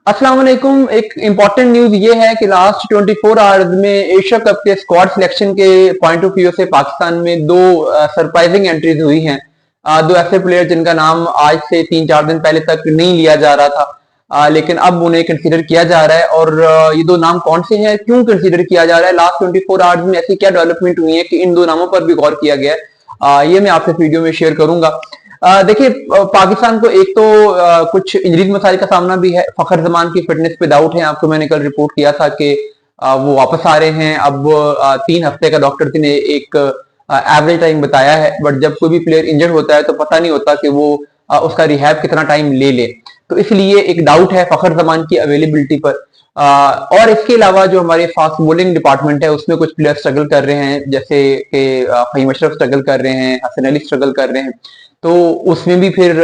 अस्सलाम वालेकुम। एक इम्पॉर्टेंट न्यूज ये है कि लास्ट 24 आवर्स में एशिया कप के स्क्वाड सिलेक्शन के पॉइंट ऑफ व्यू से पाकिस्तान में दो सरप्राइजिंग एंट्रीज हुई हैं। दो ऐसे प्लेयर जिनका नाम आज से 3-4 दिन पहले तक नहीं लिया जा रहा था, लेकिन अब उन्हें कंसीडर किया जा रहा है। और ये दो नाम कौन से हैं, क्यों कंसीडर किया जा रहा है, लास्ट 24 आवर्स में ऐसी क्या डेवलपमेंट हुई है कि इन दो नामों पर भी गौर किया गया है, ये मैं आपसे वीडियो में शेयर करूंगा। देखिए, पाकिस्तान को एक तो कुछ इंजरीज मसाइल का सामना भी है। फखर जमान की फिटनेस पे डाउट है। आपको मैंने कल रिपोर्ट किया था कि वो वापस आ रहे हैं। अब 3 हफ्ते का डॉक्टर ने एक एवरेज टाइम बताया है, बट जब कोई भी प्लेयर इंजर्ड होता है तो पता नहीं होता कि वो उसका रिहैब कितना टाइम ले ले। तो इसलिए एक डाउट है फखर जमान की अवेलेबिलिटी पर। और इसके अलावा जो हमारे फास्ट बॉलिंग डिपार्टमेंट है उसमें कुछ प्लेयर स्ट्रगल कर रहे हैं, जैसे कि फहीम अशरफ स्ट्रगल कर रहे हैं, हसन अली स्ट्रगल कर रहे हैं। तो उसमें भी फिर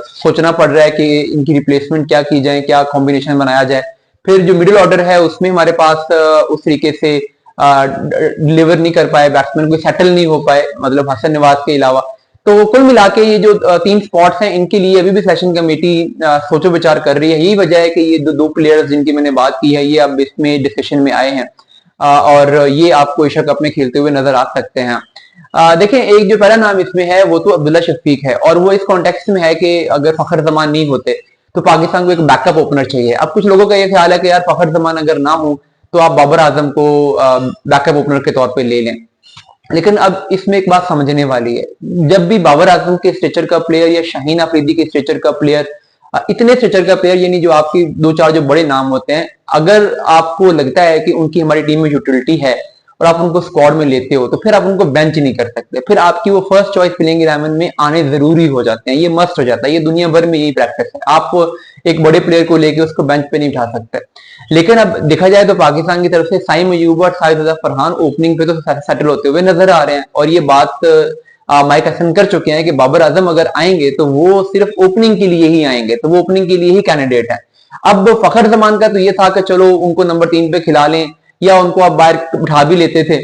सोचना पड़ रहा है कि इनकी रिप्लेसमेंट क्या की जाए, क्या कॉम्बिनेशन बनाया जाए। फिर जो मिडिल ऑर्डर है उसमें हमारे पास उस तरीके से डिलीवर नहीं कर पाए, बैट्समैन को सेटल नहीं हो पाए, मतलब हसन नवाज के अलावा। तो कुल मिला के ये जो 3 स्पॉट्स हैं इनके लिए अभी भी सेलेक्शन कमेटी सोचो विचार कर रही है। यही वजह है कि ये दो प्लेयर्स जिनकी मैंने बात की है ये अब इसमें डिस्कशन में आए हैं, और ये आपको एशिया कप में खेलते हुए नजर आ सकते हैं। देखें, एक जो पहला नाम इसमें है वो तो अब्दुल्ला शफीक है, और वो इस कॉन्टेक्स्ट में है कि अगर फखर जमान नहीं होते तो पाकिस्तान को एक बैकअप ओपनर चाहिए। अब कुछ लोगों का ये ख्याल है कि यार फखर जमान अगर ना हो तो आप बाबर आजम को बैकअप ओपनर के तौर पे ले लें। लेकिन अब इसमें एक बात समझने वाली है, जब भी बाबर आजम के स्ट्रेचर का प्लेयर या शाहीन अफरीदी के स्ट्रेचर का प्लेयर, इतने स्ट्रेचर का प्लेयर यानी जो आपकी 2-4 जो बड़े नाम होते हैं, अगर आपको लगता है कि उनकी हमारी टीम में यूटिलिटी है और आप उनको स्क्वाड में लेते हो तो फिर आप उनको बेंच नहीं कर सकते। फिर आपकी वो फर्स्ट चॉइस प्लेइंग 11 में आने जरूरी हो जाते हैं, ये मस्ट हो जाता है। ये दुनिया भर में यही प्रैक्टिस है। आप एक बड़े प्लेयर को लेके उसको बेंच पे नहीं उठा सकते। लेकिन अब देखा जाए तो पाकिस्तान की तरफ से साइम अयूब और शाहिद फरहान ओपनिंग पे तो सेटल होते हुए नजर आ रहे हैं, और ये बात माइक हसन कर चुके हैं कि बाबर आजम अगर आएंगे तो वो सिर्फ ओपनिंग के लिए ही आएंगे, तो वो ओपनिंग के लिए ही कैंडिडेट है। अब फखर जमान का तो ये था कि चलो उनको नंबर 3 पे खिला लें या उनको आप बाहर उठा भी लेते थे।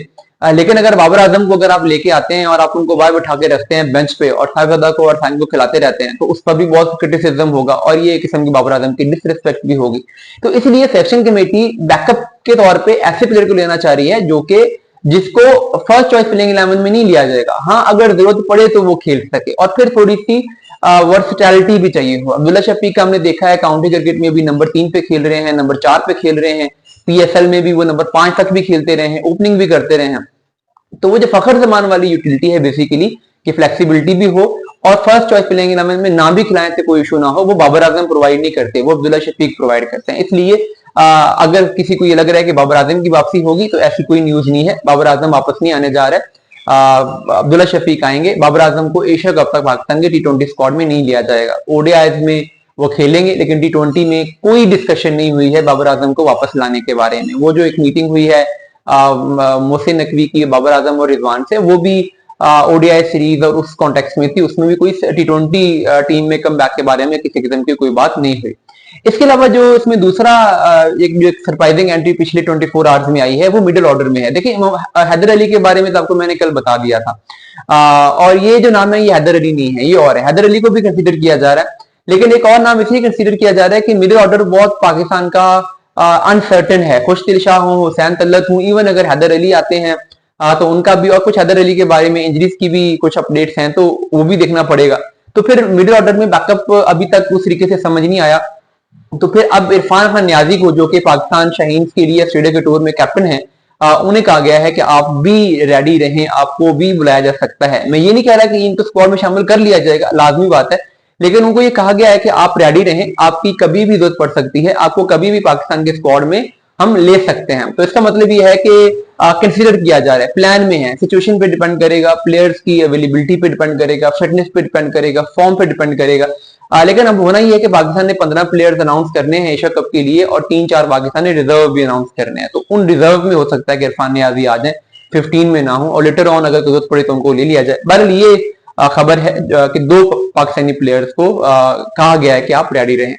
लेकिन अगर बाबर आजम को अगर आप लेके आते हैं और आप उनको बाहर बिठा के रखते हैं बेंच पे और साइफदा को और साइन को खिलाते रहते हैं तो उस पर भी बहुत क्रिटिसिज्म होगा, और ये एक किस्म की बाबर आजम की डिसरिस्पेक्ट भी होगी। तो इसलिए सेलेक्शन कमेटी बैकअप के तौर पे ऐसे प्लेयर को लेना चाह रही है जो कि जिसको फर्स्ट चॉइस प्लेइंग 11 में नहीं लिया जाएगा। हाँ, अगर जरूरत पड़े तो वो खेल सके, और फिर थोड़ी सी वर्सटैलिटी भी चाहिए हो। अब्दुल्ला शफीक का हमने देखा है काउंटी क्रिकेट में भी नंबर 3 पे खेल रहे हैं, नंबर 4 पे खेल रहे हैं, पीएसएल में भी वो नंबर 5 तक भी खेलते रहे हैं, ओपनिंग भी करते रहे हैं। तो वो जो फखर जमान वाली यूटिलिटी है बेसिकली कि फ्लेक्सिबिलिटी भी हो और फर्स्ट चॉइस प्लेइंग 11 में ना भी खिलाएं तो कोई इशू ना हो, वो बाबर आजम प्रोवाइड नहीं करते, वो अब्दुल्ला शफीक प्रोवाइड करते हैं। इसलिए अगर किसी को ये लग रहा है कि बाबर आजम की वापसी होगी तो ऐसी कोई न्यूज नहीं है। बाबर आजम वापस नहीं आने जा रहा है, अब्दुल्ला शफीक आएंगे। बाबर आजम को एशिया कप तक पाकिस्तान के T20 स्क्वाड में नहीं लिया जाएगा। ओडीआईज में वो खेलेंगे, लेकिन T20 में कोई डिस्कशन नहीं हुई है बाबर आजम को वापस लाने के बारे में। वो जो एक मीटिंग हुई है मोहसिन नकवी की बाबर आजम और रिजवान से, वो भी ओडीआई सीरीज और उस कॉन्टेक्स्ट में थी, उसमें भी कोई T20 टीम में कम बैक के बारे में किसी किस्म की कोई बात नहीं हुई। इसके अलावा जो इसमें दूसरा एक सरप्राइजिंग एंट्री पिछले 24 आवर्स में आई है वो मिडिल ऑर्डर में है। देखिए, हैदर अली के बारे में तो आपको मैंने कल बता दिया था, और ये जो नाम है ये हैदर अली नहीं है, ये और है। हैदर अली को भी कंसीडर किया जा रहा है, लेकिन एक और नाम इसलिए कंसीडर किया जा रहा है कि मिडिल ऑर्डर बहुत पाकिस्तान का अनसर्टेन है। खुशदिल शाह हो, हुसैन तल्लत हो, इवन अगर हैदर अली आते हैं तो उनका भी, और कुछ हैदर अली के बारे में इंजरीज की भी कुछ अपडेट्स हैं तो वो भी देखना पड़ेगा। तो फिर मिडिल ऑर्डर में बैकअप अभी तक उस तरीके से समझ नहीं आया। तो फिर अब इरफान खान न्याजी को, जो कि पाकिस्तान शाहीन के लिए ऑस्ट्रेलिया के टूर में कैप्टन है, उन्हें कहा गया है कि आप भी रेडी रहें, आपको भी बुलाया जा सकता है। मैं ये नहीं कह रहा कि इनको स्क्वाड में शामिल कर लिया जाएगा, लाजमी बात है, लेकिन उनको ये कहा गया है कि आप रेडी रहें, आपकी कभी भी जरूरत पड़ सकती है, आपको कभी भी पाकिस्तान के स्क्वाड में हम ले सकते हैं। तो इसका मतलब ये है कि कंसीडर किया जा रहा है, प्लान में है। सिचुएशन पे डिपेंड करेगा, प्लेयर्स की अवेलेबिलिटी पे डिपेंड करेगा, फिटनेस पे डिपेंड करेगा, फॉर्म पे डिपेंड करेगा। लेकिन अब होना ही है कि पाकिस्तान ने 15 प्लेयर्स अनाउंस करने हैं एशिया कप के लिए, और 3-4 पाकिस्तान ने रिजर्व भी अनाउंस करने हैं। तो उन रिजर्व में हो सकता है कि इरफान नियाजी आ जाए, 15 में ना हो, और लेटर ऑन अगर जरूरत पड़े तो उनको ले लिया जाए। बहरहाल ये खबर है कि 2 पाकिस्तानी प्लेयर्स को कहा गया है कि आप रेडी रहें।